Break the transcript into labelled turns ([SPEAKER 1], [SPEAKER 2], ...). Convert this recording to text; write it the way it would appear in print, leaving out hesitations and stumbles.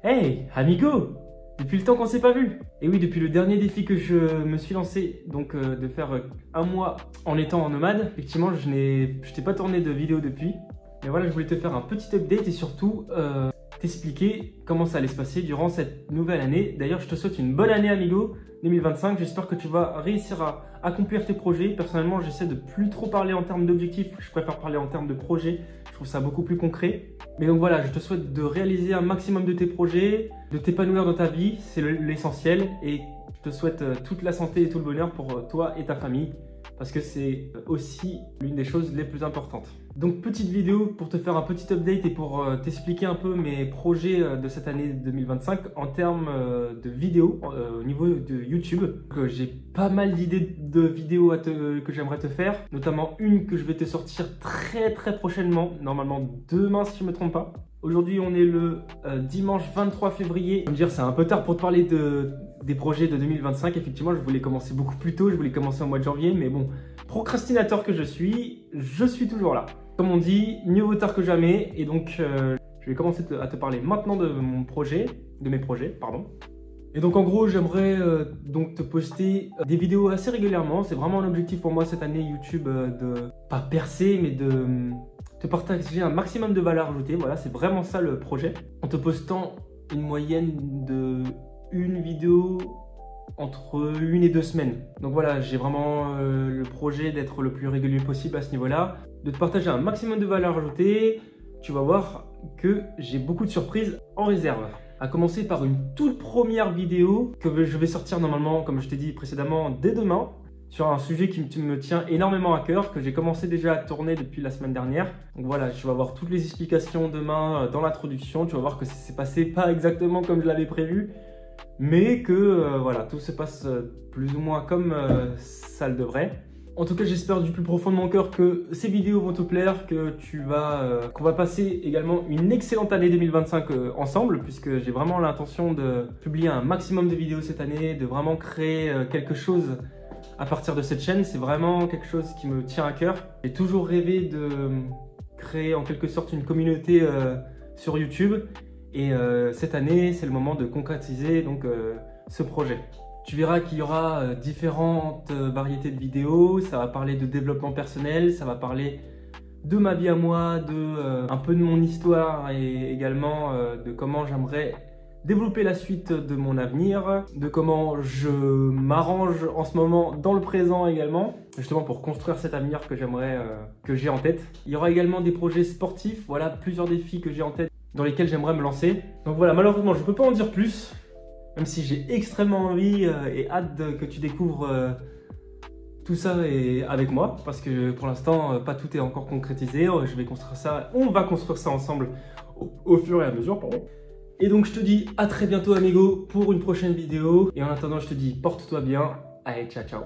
[SPEAKER 1] Hey, amigo! Depuis le temps qu'on s'est pas vu. Et oui, depuis le dernier défi que je me suis lancé, donc de faire un mois en étant en nomade, effectivement, je t'ai pas tourné de vidéo depuis. Mais voilà, je voulais te faire un petit update et surtout t'expliquer comment ça allait se passer durant cette nouvelle année. D'ailleurs, je te souhaite une bonne année, amigo, 2025. J'espère que tu vas réussir à accomplir tes projets. Personnellement, j'essaie de plus trop parler en termes d'objectifs. Je préfère parler en termes de projets. Je trouve ça beaucoup plus concret. Mais donc voilà, je te souhaite de réaliser un maximum de tes projets, de t'épanouir dans ta vie, c'est l'essentiel. Et je te souhaite toute la santé et tout le bonheur pour toi et ta famille, parce que c'est aussi l'une des choses les plus importantes. Donc petite vidéo pour te faire un petit update et pour t'expliquer un peu mes projets de cette année 2025 en termes de vidéos au niveau de YouTube. J'ai pas mal d'idées de vidéos que j'aimerais te faire, notamment une que je vais te sortir très prochainement, normalement demain si je ne me trompe pas. Aujourd'hui on est le dimanche 23 février. Je vais me dire c'est un peu tard pour te parler des projets de 2025. Effectivement je voulais commencer beaucoup plus tôt, je voulais commencer au mois de janvier, mais bon, procrastinateur que je suis toujours là. Comme on dit, mieux vaut tard que jamais. Et donc je vais commencer à te parler maintenant de mes projets, pardon. Et donc en gros j'aimerais donc te poster des vidéos assez régulièrement. C'est vraiment un objectif pour moi cette année YouTube de pas percer mais de te partager un maximum de valeur ajoutée. Voilà, c'est vraiment ça le projet. En te postant une moyenne de une vidéo entre 1 et 2 semaines. Donc voilà, j'ai vraiment le projet d'être le plus régulier possible à ce niveau-là, de te partager un maximum de valeur ajoutée. Tu vas voir que j'ai beaucoup de surprises en réserve. À commencer par une toute première vidéo que je vais sortir normalement, comme je t'ai dit précédemment, dès demain, sur un sujet qui me tient énormément à cœur, que j'ai commencé déjà à tourner depuis la semaine dernière. Donc voilà, tu vas voir toutes les explications demain dans l'introduction. Tu vas voir que ça s'est passé pas exactement comme je l'avais prévu, mais que voilà, tout se passe plus ou moins comme ça le devrait. En tout cas, j'espère du plus profond de mon cœur que ces vidéos vont te plaire, que qu'on va passer également une excellente année 2025 ensemble, puisque j'ai vraiment l'intention de publier un maximum de vidéos cette année, de vraiment créer quelque chose à partir de cette chaîne. C'est vraiment quelque chose qui me tient à cœur. J'ai toujours rêvé de créer en quelque sorte une communauté sur YouTube. Et cette année, c'est le moment de concrétiser donc, ce projet. Tu verras qu'il y aura différentes variétés de vidéos. Ça va parler de développement personnel, ça va parler de ma vie à moi, un peu de mon histoire et également de comment j'aimerais développer la suite de mon avenir, de comment je m'arrange en ce moment dans le présent également, justement pour construire cet avenir que j'ai en tête. Il y aura également des projets sportifs, voilà plusieurs défis que j'ai en tête dans lesquels j'aimerais me lancer. Donc voilà, malheureusement je ne peux pas en dire plus, même si j'ai extrêmement envie et hâte que tu découvres tout ça avec moi, parce que pour l'instant pas tout est encore concrétisé. Je vais construire ça, on va construire ça ensemble au fur et à mesure, pardon. Et donc je te dis à très bientôt amigo pour une prochaine vidéo, et en attendant je te dis porte-toi bien, allez ciao ciao.